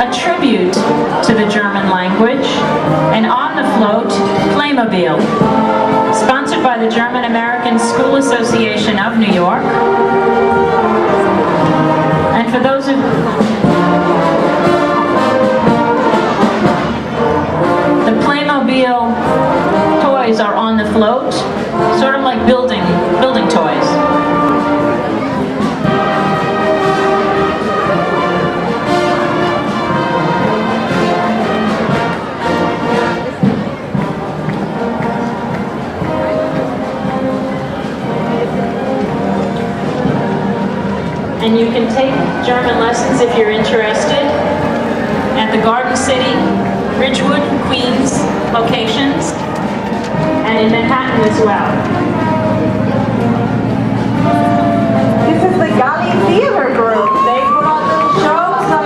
a tribute to the German language, and on the float, Playmobil, sponsored by the German American School Association of New York. And for those of the Playmobil toys are on the float, sort of like building toys. And you can take German lessons if you're interested at the Garden City, Ridgewood, Queens locations, and in Manhattan as well. This is the Galley Theater Group. They put on little shows of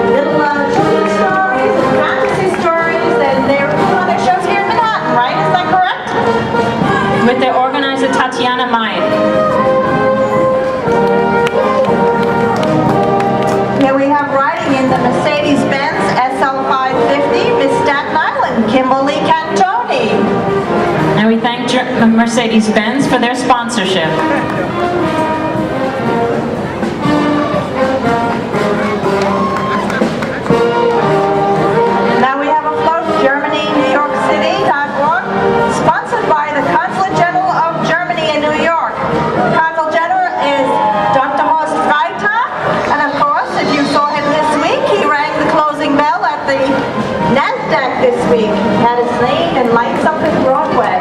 little children's stories and fantasy stories, and they're putting on their shows here in Manhattan, right? Is that correct? With their organizer, Tatiana May. Here we have riding in the Mercedes-Benz SL550, Miss Staten Island, Kimberly Cantoni. And we thank Mercedes-Benz for their sponsorship. Now we have a float, Germany, New York City.org, sponsored by the Consulate General of Germany in New York. Consul General is Dr. Horst Freitag, and of course, if you saw him this week, he rang the closing bell at the NASDAQ this week. He had his name and lights up in Broadway.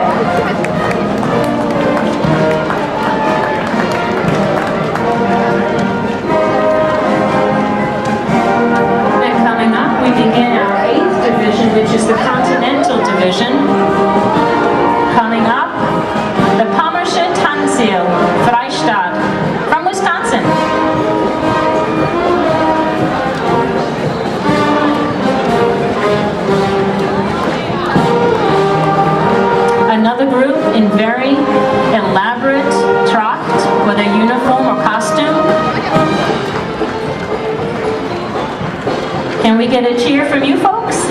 And coming up, we begin our 8th division, which is the Continental Division. Coming up, the Pommersche Tanzil, Freistaat, from Wisconsin. Another group in very elaborate tracht with a uniform or costume. Can we get a cheer from you folks?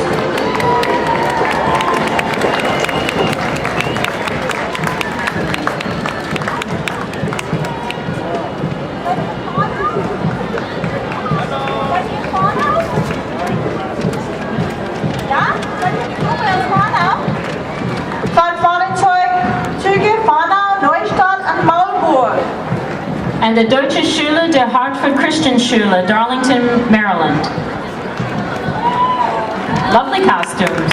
And the Deutsche Schule der Hartford Christian Schule, Darlington, Maryland. Lovely costumes.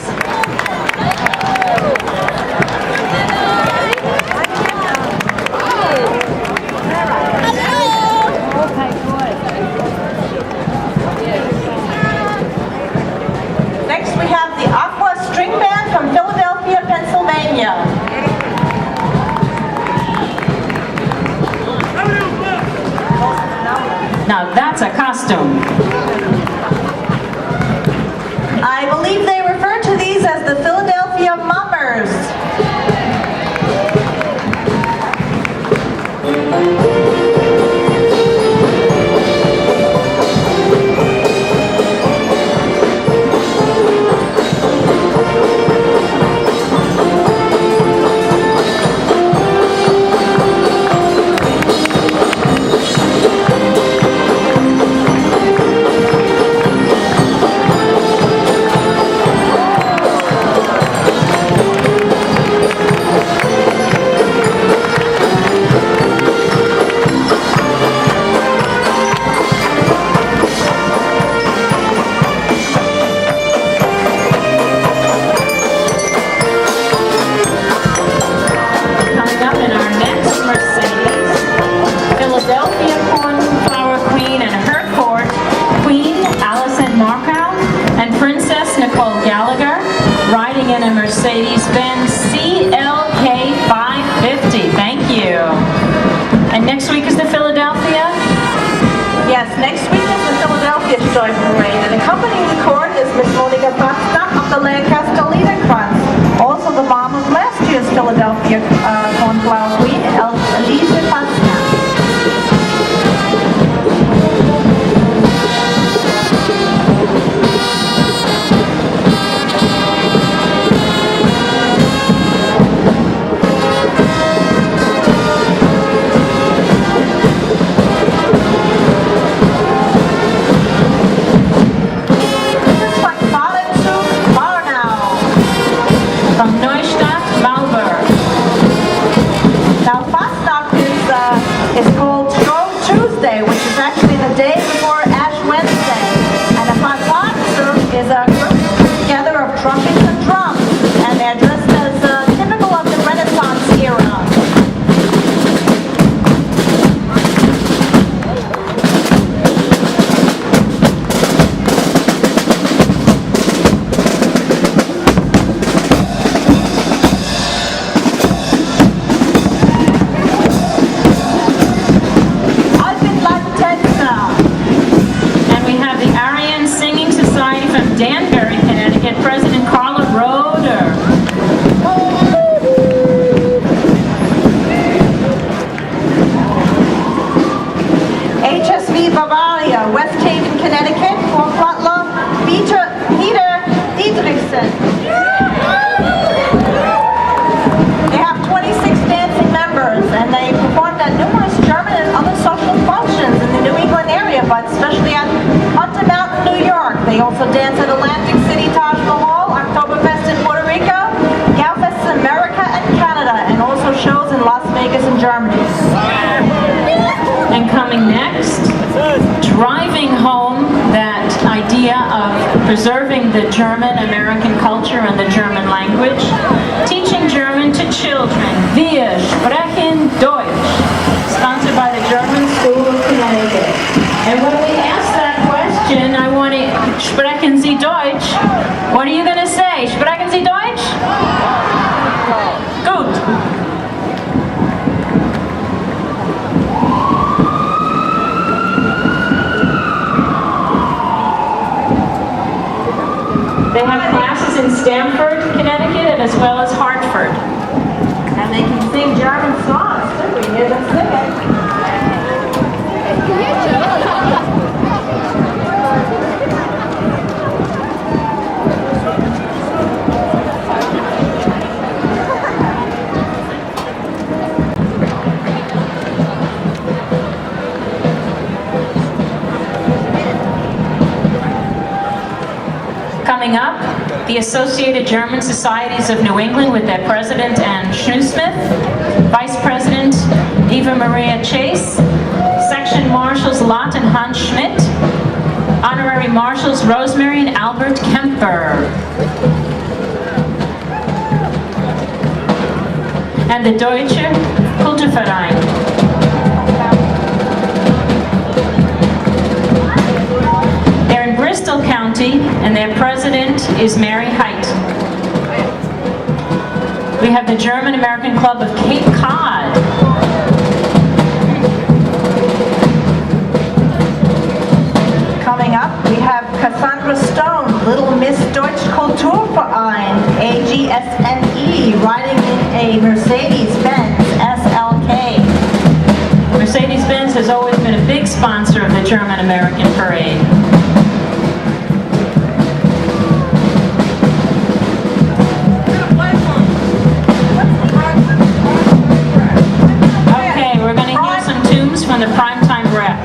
Next we have the Aqua String Band from Philadelphia, Pennsylvania. Now that's a costume. I believe they refer to these as the Philadelphia Mummers. Mercedes-Benz CLK 550. Thank you. And next week is the Philadelphia? Yes, next week is the Philadelphia Steuben Parade, and accompanying the court is Miss Monika Pasta of the Lancaster Liederkranz. Also the mom of last year's Philadelphia Cornflower Queen, Elise Pasta. especially at Hunter Mountain, New York. They also dance at Atlantic City Taj Mahal, Oktoberfest in Puerto Rico, Galfest in America and Canada, and also shows in Las Vegas and Germany. And coming next, driving home that idea of preserving the German-American culture and the German language, teaching German to children. Wir sprechen Deutsch, sponsored by the German School of Connecticut. And when we ask that question, I want to, sprechen Sie Deutsch? What are you going to say? Sprechen Sie Deutsch? Gut. They have classes in Stamford, Connecticut, as well as Hartford. And they can sing German songs, too. We hear them singing. Coming up, the Associated German Societies of New England with their president, Ann Schneesmith, vice president, Eva Maria Chase, section marshals Lot and Hans Schmidt, honorary marshals Rosemary and Albert Kemper, and the Deutsche Kulturverein. Bristol County, and their president is Mary Height. We have the German American Club of Cape Cod. Coming up, we have Cassandra Stone, Little Miss Deutsch Kulturverein, AGSNE, riding in a Mercedes-Benz SLK. Mercedes-Benz has always been a big sponsor of the German American Parade. From the primetime rep.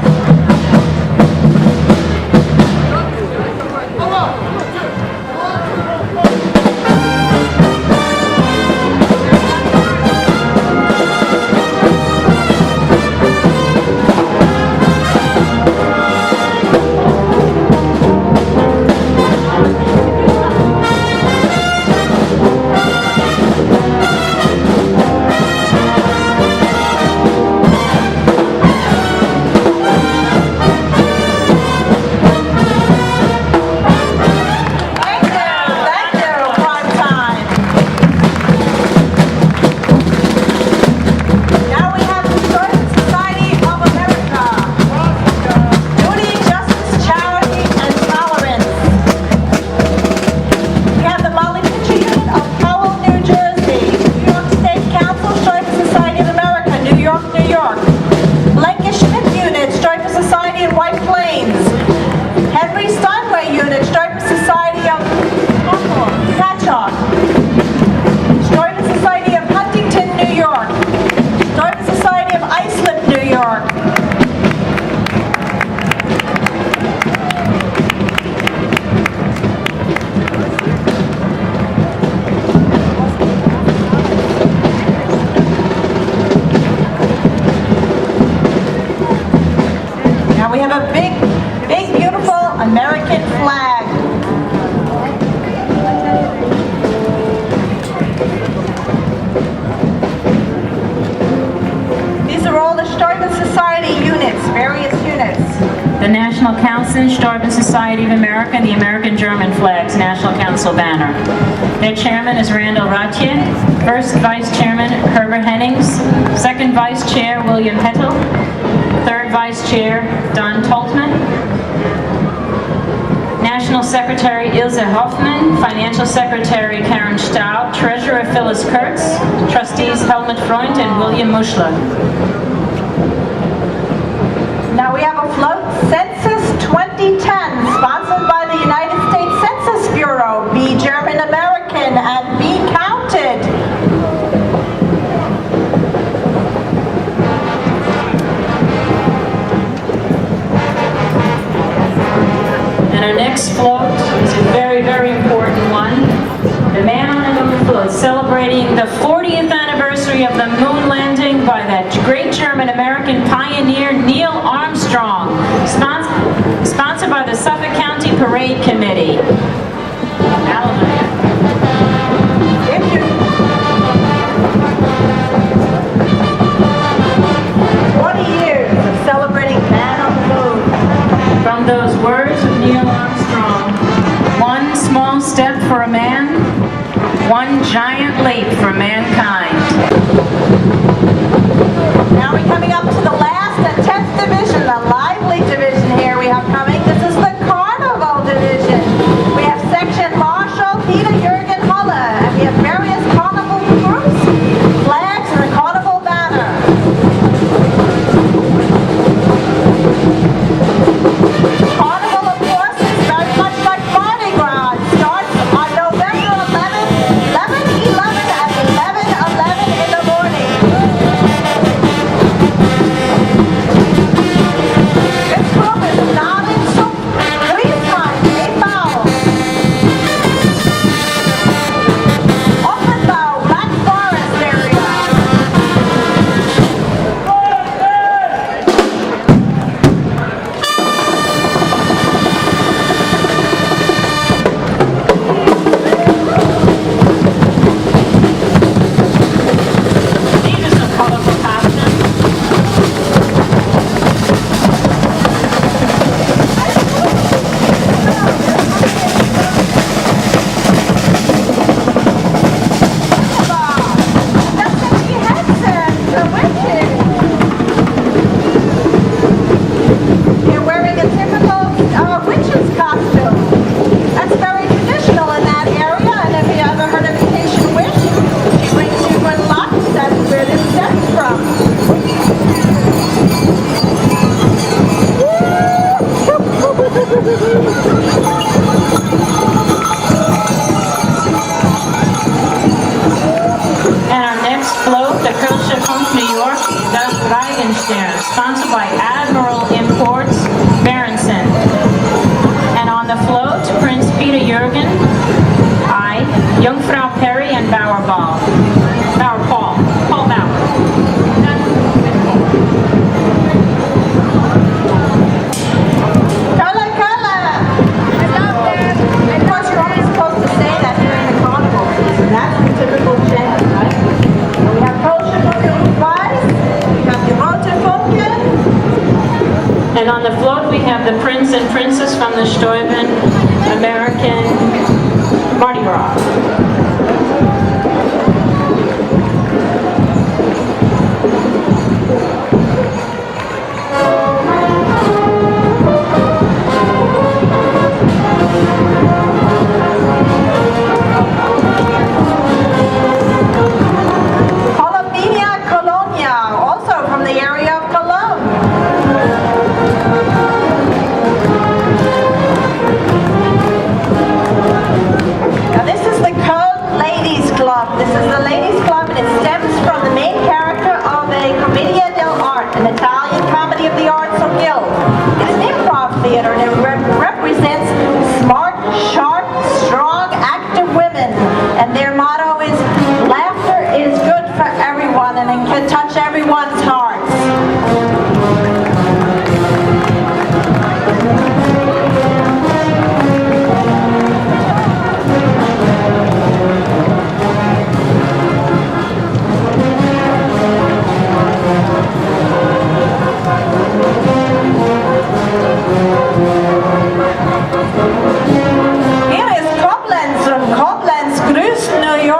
The National Council, Steuben Society of America, and the American German Flags National Council banner. Their chairman is Randall Ratje, first vice chairman Herbert Hennings, second vice chair William Hettel, third vice chair Don Toltman, National Secretary Ilse Hoffman, Financial Secretary Karen Staub, Treasurer Phyllis Kurtz, Trustees Helmut Freund and William Muschler. Now we have a float, Census 2010, sponsored by the United States Census Bureau. Be German American and be counted. next float is a very, very important one. The man on the moon float, celebrating the 40th anniversary of the moon landing by that great German-American pioneer Neil Armstrong, sponsored by the Suffolk County Parade Committee. Hallelujah. 20 years of celebrating Man on the Moon. From those words of Neil Armstrong, one small step for a man, one giant leap for mankind. Now we're coming up to the last and 10th division, the lively division here we have coming. This is the Carnival division. We have Section Marshal Peter Jürgen Holle, and we have various carnival groups, flags, and the carnival banner. Carnival, of course, is very much like Mardi Gras. It starts on November 11th, 11/11 at 11:11 in the morning. This group is not in soup. Please find a foul. Open bow, Black Forest area. These are some colorful costumes. They're wearing a typical witch's costume. That's very traditional in that area, and if you ever heard of Vacation Witch, she brings you good luck. That's where this stems from. And our next float, the Kirche from New York, das Reigenstern, sponsored by Admiral Imports, Berenson. And on the float, Prince Peter Jürgen, I, Jungfrau Perry, and Bauer Paul. Paul Bauer. Color, color! I love that. Of course, you're only supposed to say that during the carnival season. That's the typical chant, right? And we have Kölsche Weiß, we have the Rote Funken. And on the float, we have the Prince and Princess from the Steuben American Mardi Gras. Colombia, Colonia, also from the area of Cologne. Now this is the Cologne Ladies Club. This is the Ladies Club, and it stems from the main character of a Commedia dell'arte, an Italian comedy of the arts or guild. It's an improv theater, and it represents smart, sharp, strong, active women. And their motto is, laughter is good for everyone, and it can touch everyone's hearts. Here is Koblenz, and Koblenz grüßt New York.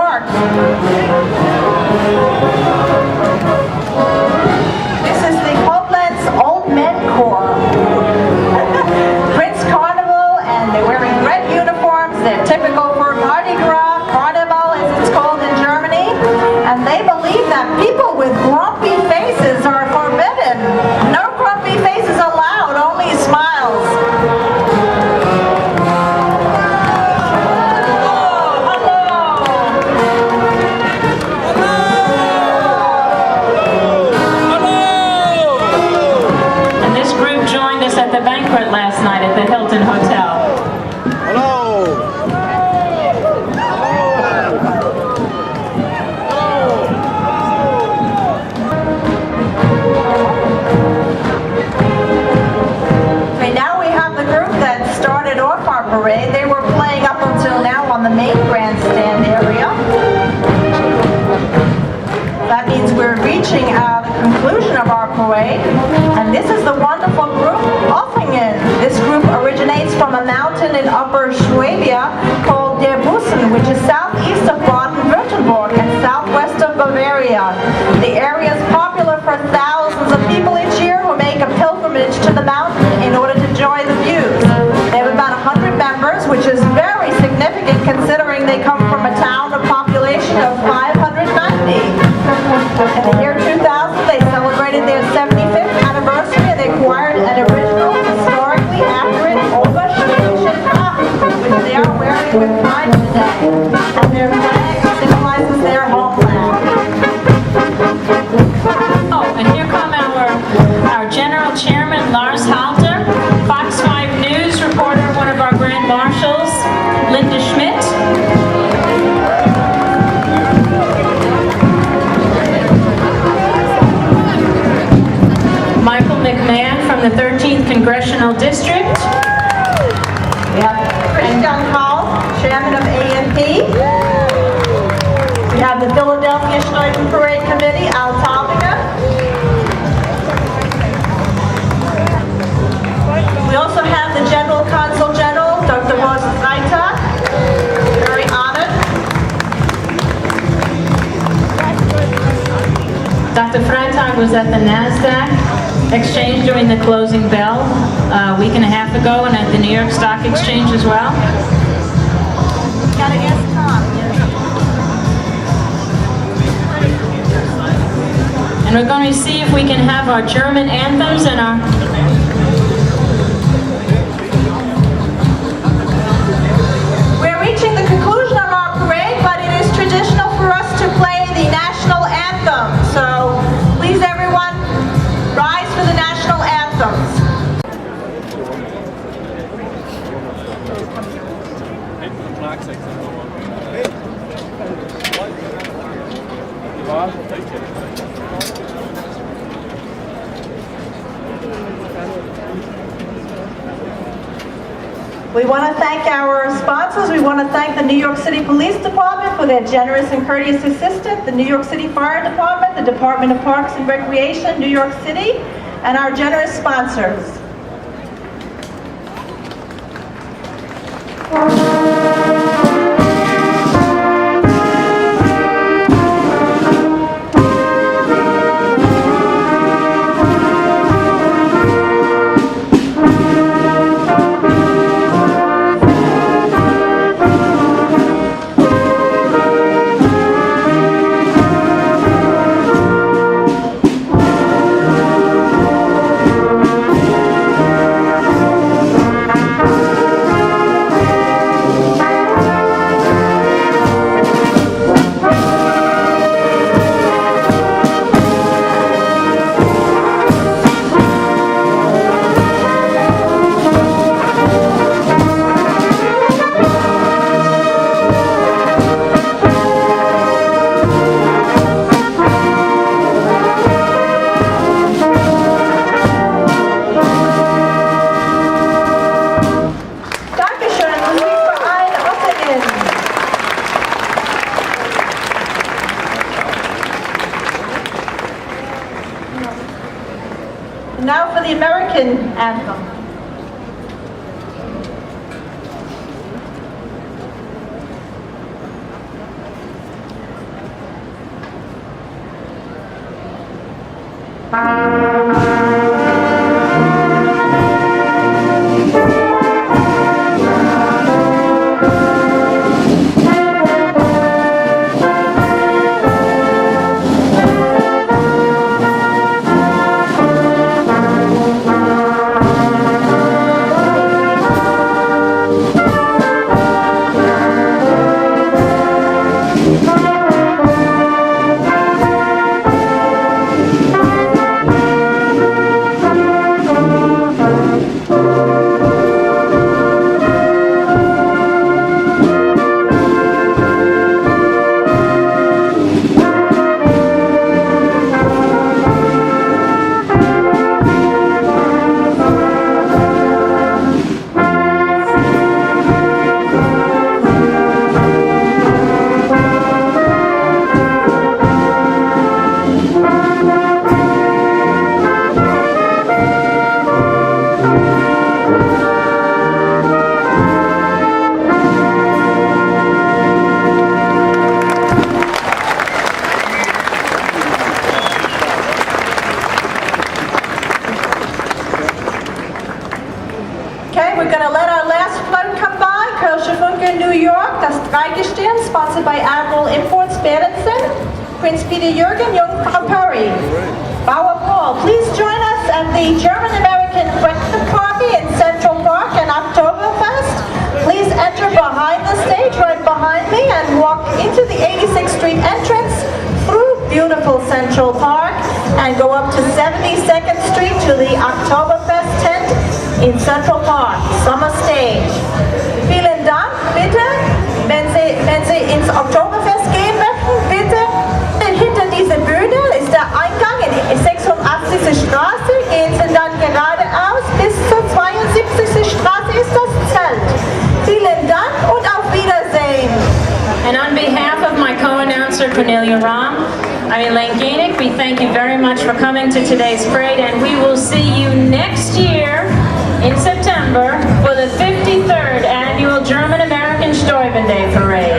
were playing up until now on the main grandstand area. That means we're reaching the conclusion of our parade, and this is the wonderful group Offingen. This group originates from a mountain in Upper Schwabia called Der Bussen, which is southeast of Baden-Württemberg and southwest of Bavaria. The area is popular for thousands of people each year who make a pilgrimage to the mountain in order to enjoy the views. They have about 100 members, which is very significant considering they come from a town with a population of 590. In the year 2000, they celebrated their 75th anniversary and they acquired an original, historically accurate Oberschwäbische Tracht, which they are wearing with pride today. And their flag symbolizes their homeland. Oh, and here come our General Chairman, Lars Halter, Fox 5 News reporter, one of our Grand Marshals, Linda Schmidt. Michael McMahon from the 13th Congressional District. We have Christian Hall, Chairman of A&P. We have the Philadelphia Steuben Parade Committee, Al Talbinger. We also have the General Consul General, Dr. Horst Freitag. Very honored. Dr. Freitag was at the NASDAQ exchange during the closing bell a week and a half ago, and at the New York Stock Exchange as well. Gotta ask Tom. And we're going to see if we can have our German anthems and our... We're reaching the conclusion of our parade, but it is traditional for us to play the national anthem. So please everyone, rise for the national anthems. We want to thank our sponsors. We want to thank the New York City Police Department for their generous and courteous assistance, the New York City Fire Department, the Department of Parks and Recreation, New York City, and our generous sponsors. Now for the American anthem. York, das Dreigestirn, sponsored by Admiral Imports Berenson, Prince Peter Jürgen, Jungfrau Perry. Bauer Paul, please join us at the German-American breakfast party in Central Park and Oktoberfest. Please enter behind the stage, right behind me, and walk into the 86th Street entrance through beautiful Central Park and go up to 72nd Street to the Oktoberfest tent in Central Park, Summer Stage. Vielen Dank, bitte, wenn Sie ins Oktoberfest gehen möchten, bitte hinter dieser Bühne ist der Eingang in die 86. Straße, gehen Sie dann geradeaus bis zur 72. Straße ist das Zelt. Vielen Dank und auf Wiedersehen. And on behalf of my co-announcer Cornelia Rahm, I'm Elaine Gainick. We thank you very much for coming to today's parade, and we will see you next year in September for the 53rd annual German-American Steuben Day Parade.